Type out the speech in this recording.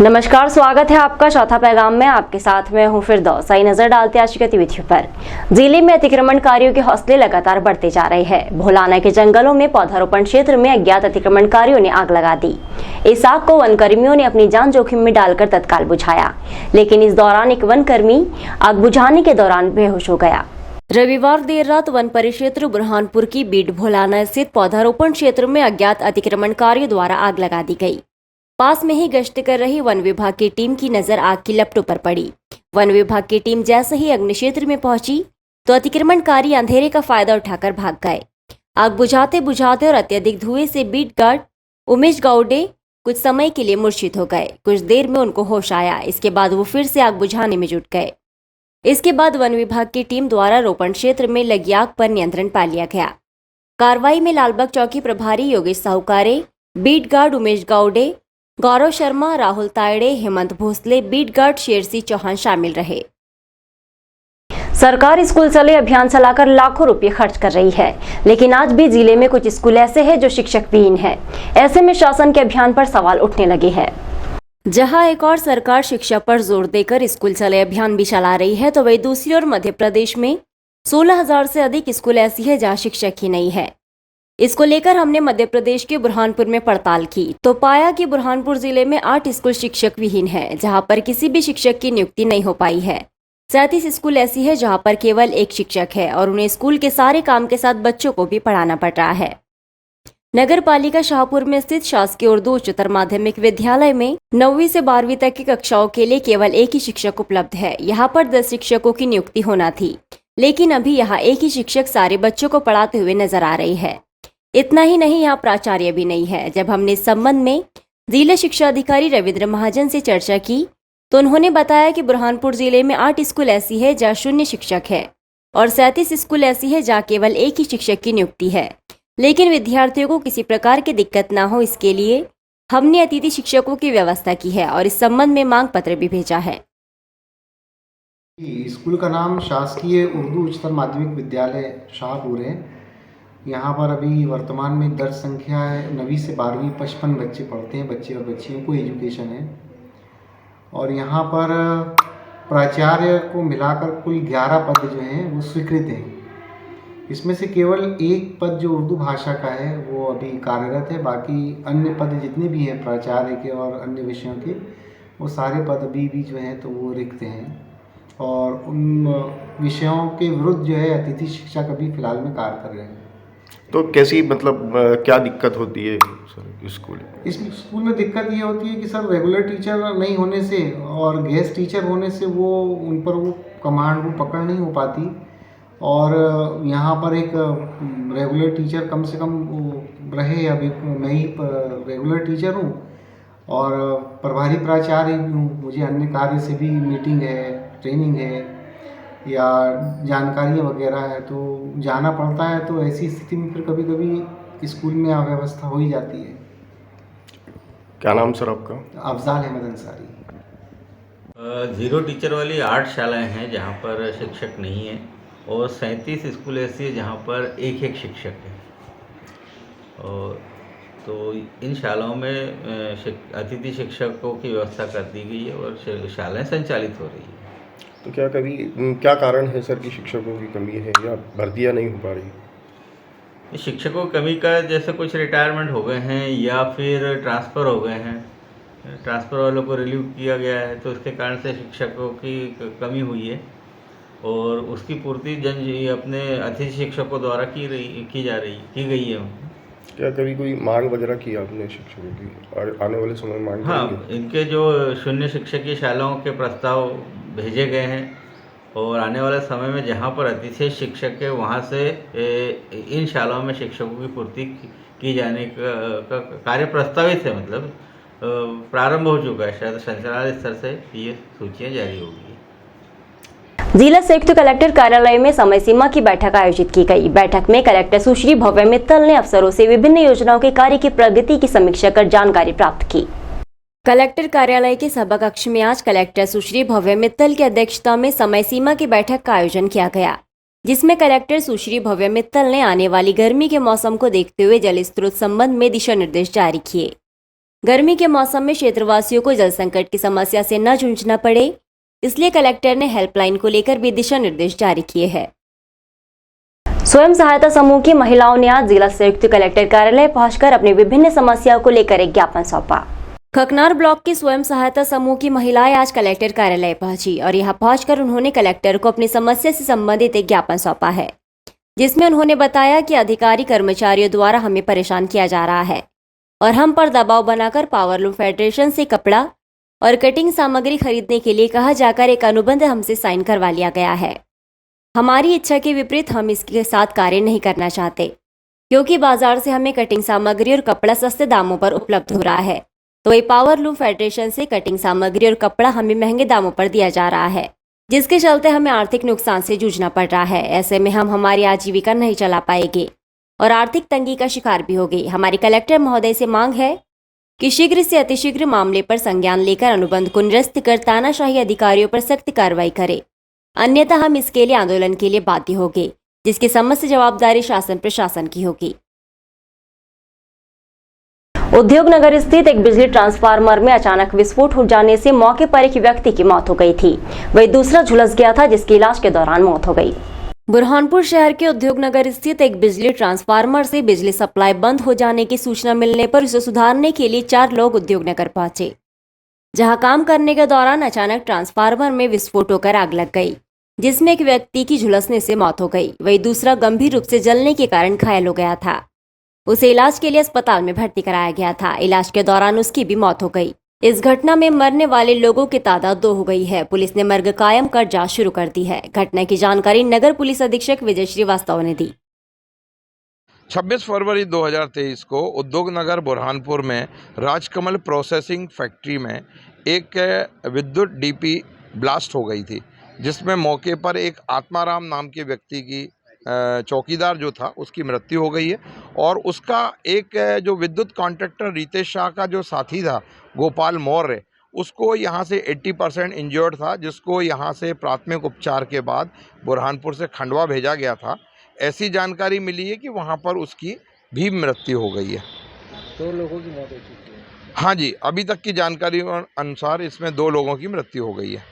नमस्कार, स्वागत है आपका चौथा पैगाम में। आपके साथ में हूं फिरदौस। सही नजर डालते आज की गतिविधियों पर। जिले में अतिक्रमणकारियों के हौसले लगातार बढ़ते जा रहे हैं। भोलाना के जंगलों में पौधारोपण क्षेत्र में अज्ञात अतिक्रमणकारियों ने आग लगा दी। इस आग को वनकर्मियों ने अपनी जान जोखिम में डालकर तत्काल बुझाया, लेकिन इस दौरान एक वनकर्मी आग बुझाने के दौरान बेहोश हो गया। रविवार देर रात वन परिक्षेत्र बुरहानपुर की बीट भोलाना स्थित पौधारोपण क्षेत्र में अज्ञात अतिक्रमणकारियों द्वारा आग लगा दी गई। पास में ही गश्त कर रही वन विभाग की टीम की नजर आग की लपटों पर पड़ी। वन विभाग की टीम जैसे ही अग्नि क्षेत्र में पहुंची तो अतिक्रमणकारी अंधेरे का फायदा उठाकर भाग गए। आग बुझाते बुझाते और अत्यधिक धुएं से बीट गार्ड उमेश गौडे कुछ समय के लिए मूर्छित हो गए। कुछ देर में उनको होश आया। इसके बाद वो फिर से आग बुझाने में जुट गए। इसके बाद वन विभाग की टीम द्वारा रोपण क्षेत्र में लगी आग पर नियंत्रण पा लिया गया। कार्रवाई में लालबाग चौकी प्रभारी Yogesh साहूकारे, beat guard Umesh गौडे, Gaurav Sharma, Rahul Tayade, Hemant Bhosle, beat guard शेरसी Chauhan शामिल रहे। सरकार स्कूल चले अभियान चलाकर लाखों रुपए खर्च कर रही है, लेकिन आज भी जिले में कुछ स्कूल ऐसे हैं जो शिक्षक विहीन है। ऐसे में शासन के अभियान पर सवाल उठने लगे हैं। जहां एक और सरकार शिक्षा पर जोर देकर स्कूल चले अभियान भी चला रही है, तो वही दूसरी ओर मध्य प्रदेश में 16,000 से अधिक स्कूल ऐसी है जहां शिक्षक ही नहीं है। इसको लेकर हमने मध्य प्रदेश के बुरहानपुर में पड़ताल की तो पाया कि बुरहानपुर जिले में 8 स्कूल शिक्षक विहीन है, जहां पर किसी भी शिक्षक की नियुक्ति नहीं हो पाई है। 37 स्कूल ऐसी है जहां पर केवल एक शिक्षक है और उन्हें स्कूल के सारे काम के साथ बच्चों को भी पढ़ाना पड़ रहा है। नगर पालिका शाहपुर में स्थित शासकीय उर्दू उच्चतर माध्यमिक विद्यालय में 9वीं से 12वीं तक की कक्षाओं के लिए केवल एक ही शिक्षक उपलब्ध है। यहाँ पर 10 शिक्षकों की नियुक्ति होना थी, लेकिन अभी यहाँ एक ही शिक्षक सारे बच्चों को पढ़ाते हुए नजर आ रही है। इतना ही नहीं, यहाँ प्राचार्य भी नहीं है। जब हमने इस संबंध में जिला शिक्षा अधिकारी रविंद्र महाजन से चर्चा की तो उन्होंने बताया कि बुरहानपुर जिले में 8 स्कूल ऐसी है जहाँ 0 शिक्षक है और 37 स्कूल ऐसी है जहाँ केवल एक ही शिक्षक की नियुक्ति है, लेकिन विद्यार्थियों को किसी प्रकार की दिक्कत ना हो इसके लिए हमने अतिथि शिक्षकों की व्यवस्था की है और इस संबंध में मांग पत्र भी भेजा है। स्कूल का नाम शासकीय उर्दू उच्चतर माध्यमिक विद्यालय शाहपुर है। यहाँ पर अभी वर्तमान में दर्ज संख्या है 9वीं से 12वीं 55 बच्चे पढ़ते हैं, बच्चे और बच्चियों को एजुकेशन है। और यहाँ पर प्राचार्य को मिलाकर कुल 11 पद जो हैं वो स्वीकृत हैं। इसमें से केवल एक पद जो उर्दू भाषा का है वो अभी कार्यरत है। बाकी अन्य पद जितने भी हैं प्राचार्य के और अन्य विषयों के, वो सारे पद अभी भी जो हैं तो वो रिक्त हैं और उन विषयों के विरुद्ध जो है अतिथि शिक्षक अभी फ़िलहाल में कार्य कर रहे हैं। तो कैसी मतलब क्या दिक्कत होती है सर स्कूल? इस स्कूल में दिक्कत ये होती है कि सर रेगुलर टीचर नहीं होने से और गेस्ट टीचर होने से वो उन पर वो कमांड वो पकड़ नहीं हो पाती। और यहाँ पर एक रेगुलर टीचर कम से कम वो रहे। अभी मैं ही रेगुलर टीचर हूँ और प्रभारी प्राचार्य भी हूँ। मुझे अन्य कार्य से भी मीटिंग है, ट्रेनिंग है या जानकारियाँ वगैरह है तो जाना पड़ता है। तो ऐसी स्थिति में फिर कभी कभी स्कूल में अव्यवस्था हो ही जाती है। क्या नाम सर आपका? अफजाल अहमद अंसारी। 0 टीचर वाली 8 शालाएं हैं जहां पर शिक्षक नहीं है और 37 स्कूल ऐसी है जहां पर एक शिक्षक है। और तो इन शालाओं में अतिथि शिक्षकों की व्यवस्था कर दी गई है और शालाएं संचालित हो रही है। तो क्या कारण है सर कि शिक्षकों की कमी है या भर्तियां नहीं हो पा रही? शिक्षकों की कमी का जैसे कुछ रिटायरमेंट हो गए हैं या फिर ट्रांसफ़र हो गए हैं, ट्रांसफ़र वालों को रिलीव किया गया है, तो इसके कारण से शिक्षकों की कमी हुई है और उसकी पूर्ति अपने अतिथि शिक्षकों द्वारा की गई है। क्या कभी कोई मांग वगैरह की आपने शिक्षकों की और आने वाले समय में मांग? हाँ, इनके जो 0 शिक्षक की शालाओं के प्रस्ताव भेजे गए हैं और आने वाले समय में जहाँ पर अतिथि शिक्षक है वहाँ से इन शालाओं में शिक्षकों की पूर्ति की जाने का कार्य प्रस्तावित है। मतलब प्रारंभ हो चुका है। शायद संचालनालय स्तर से ये सूचियाँ जारी होगी। जिला संयुक्त कलेक्टर कार्यालय में समय सीमा की बैठक आयोजित की गई। बैठक में कलेक्टर सुश्री भव्य मित्तल ने अफसरों से विभिन्न योजनाओं के कार्य की प्रगति की समीक्षा कर जानकारी प्राप्त की। कलेक्टर कार्यालय के सभा कक्ष में आज कलेक्टर सुश्री भव्य मित्तल की अध्यक्षता में समय सीमा की बैठक का आयोजन किया गया, जिसमें कलेक्टर सुश्री भव्य मित्तल ने आने वाली गर्मी के मौसम को देखते हुए जल स्रोत संबंध में दिशा निर्देश जारी किए। गर्मी के मौसम में क्षेत्रवासियों को जल संकट की समस्या से न जूझना पड़े, इसलिए कलेक्टर ने हेल्पलाइन को लेकर भी दिशा निर्देश जारी किए हैं। स्वयं सहायता समूह की महिलाओं ने आज जिला संयुक्त कलेक्टर कार्यालय पहुंचकर अपनी विभिन्न समस्याओं को लेकर एक ज्ञापन सौंपा। खकनार ब्लॉक की स्वयं सहायता समूह की महिलाएं आज कलेक्टर कार्यालय पहुंची और यहां पहुंचकर उन्होंने कलेक्टर को अपनी समस्या से संबंधित एक ज्ञापन सौंपा है, जिसमें उन्होंने बताया कि अधिकारी कर्मचारियों द्वारा हमें परेशान किया जा रहा है और हम पर दबाव बनाकर पावरलूम फेडरेशन से कपड़ा और कटिंग सामग्री खरीदने के लिए कहा जाकर एक अनुबंध हमसे साइन करवा लिया गया है। हमारी इच्छा के विपरीत हम इसके साथ कार्य नहीं करना चाहते, क्योंकि बाजार से हमें कटिंग सामग्री और कपड़ा सस्ते दामों पर उपलब्ध हो रहा है, तो वही पावरलूम फेडरेशन से कटिंग सामग्री और कपड़ा हमें महंगे दामों पर दिया जा रहा है, जिसके चलते हमें आर्थिक नुकसान से जूझना पड़ रहा है। ऐसे में हम हमारी आजीविका नहीं चला पाएंगे और आर्थिक तंगी का शिकार भी होगी। हमारी कलेक्टर महोदय से मांग है कि शीघ्र से अतिशीघ्र मामले पर संज्ञान लेकर अनुबंध को निरस्त कर तानाशाही अधिकारियों पर सख्त कार्रवाई करें, अन्यथा हम इसके लिए आंदोलन के लिए बाध्य होंगे, जिसकी समस्त जवाबदारी शासन प्रशासन की होगी। उद्योग नगर स्थित एक बिजली ट्रांसफार्मर में अचानक विस्फोट हो जाने से मौके पर एक व्यक्ति की मौत हो गई थी, वही दूसरा झुलस गया था, जिसकी इलाज के दौरान मौत हो गई। बुरहानपुर शहर के उद्योग नगर स्थित एक बिजली ट्रांसफार्मर से बिजली सप्लाई बंद हो जाने की सूचना मिलने पर उसे सुधारने के लिए 4 लोग उद्योग नगर पहुंचे, जहां काम करने के दौरान अचानक ट्रांसफार्मर में विस्फोट होकर आग लग गई, जिसमें एक व्यक्ति की झुलसने से मौत हो गई, वही दूसरा गंभीर रूप से जलने के कारण घायल हो गया था। उसे इलाज के लिए अस्पताल में भर्ती कराया गया था। इलाज के दौरान उसकी भी मौत हो गई। इस घटना में मरने वाले लोगों की तादाद 2 हो गई है। पुलिस ने मर्ग कायम कर जांच शुरू कर दी है। घटना की जानकारी नगर पुलिस अधीक्षक विजय श्रीवास्तव ने दी। 26 फरवरी 2023 को उद्योग नगर बुरहानपुर में राजकमल प्रोसेसिंग फैक्ट्री में एक विद्युत डीपी ब्लास्ट हो गई थी, जिसमें मौके पर एक आत्माराम नाम के व्यक्ति की चौकीदार जो था उसकी मृत्यु हो गई है और उसका एक जो विद्युत कॉन्ट्रैक्टर रितेश शाह का जो साथी था गोपाल मौर्य, उसको यहाँ से 80% इंजर्ड था, जिसको यहाँ से प्राथमिक उपचार के बाद बुरहानपुर से खंडवा भेजा गया था। ऐसी जानकारी मिली है कि वहाँ पर उसकी भी मृत्यु हो गई है। 2 लोगों की मौत हो चुकी है। हाँ जी, अभी तक की जानकारी अनुसार इसमें 2 लोगों की मृत्यु हो गई है।